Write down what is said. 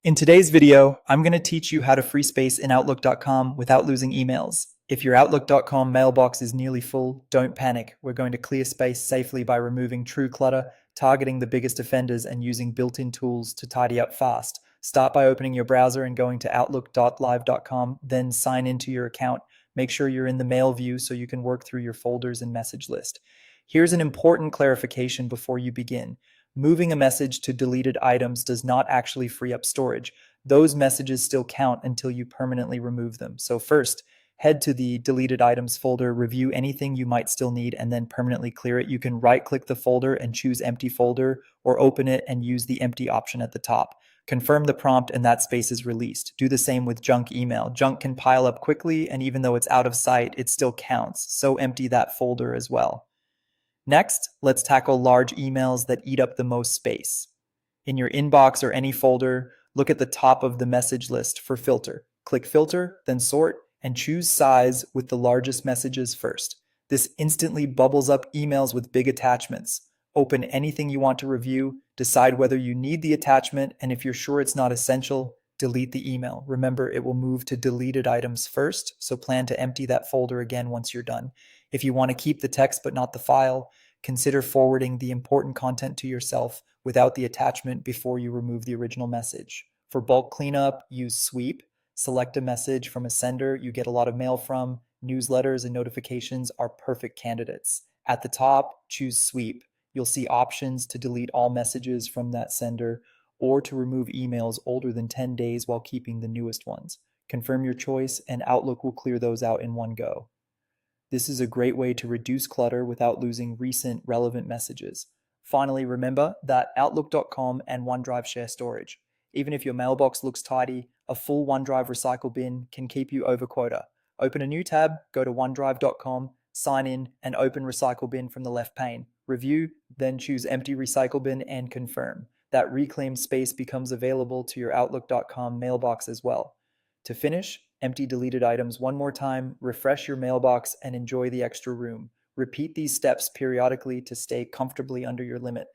In today's video, I'm going to teach you how to free space in Outlook.com without losing emails. If your Outlook.com mailbox is nearly full, don't panic. We're going to clear space safely by removing true clutter, targeting the biggest offenders, and using built-in tools to tidy up fast. Start by opening your browser and going to Outlook.live.com, then sign into your account. Make sure you're in the mail view so you can work through your folders and message list. Here's an important clarification before you begin. Moving a message to deleted items does not actually free up storage. Those messages still count until you permanently remove them. So first, head to the deleted items folder, review anything you might still need, and then permanently clear it. You can right-click the folder and choose empty folder, or open it and use the empty option at the top. Confirm the prompt and that space is released. Do the same with junk email. Junk can pile up quickly, and even though it's out of sight, it still counts. So empty that folder as well. Next, let's tackle large emails that eat up the most space. In your inbox or any folder, look at the top of the message list for filter. Click filter, then sort, and choose size with the largest messages first. This instantly bubbles up emails with big attachments. Open anything you want to review, decide whether you need the attachment, and if you're sure it's not essential, delete the email. Remember, it will move to deleted items first, so plan to empty that folder again once you're done. If you want to keep the text but not the file, consider forwarding the important content to yourself without the attachment before you remove the original message. For bulk cleanup, use Sweep. Select a message from a sender you get a lot of mail from. Newsletters and notifications are perfect candidates. At the top, choose Sweep. You'll see options to delete all messages from that sender or to remove emails older than 10 days while keeping the newest ones. Confirm your choice, and Outlook will clear those out in one go. This is a great way to reduce clutter without losing recent relevant messages. Finally, remember that Outlook.com and OneDrive share storage. Even if your mailbox looks tidy, a full OneDrive recycle bin can keep you over quota. Open a new tab, go to OneDrive.com, sign in, and open Recycle Bin from the left pane. Review, then choose Empty Recycle Bin and confirm. That reclaimed space becomes available to your Outlook.com mailbox as well. To finish, empty deleted items one more time, refresh your mailbox, and enjoy the extra room. Repeat these steps periodically to stay comfortably under your limit.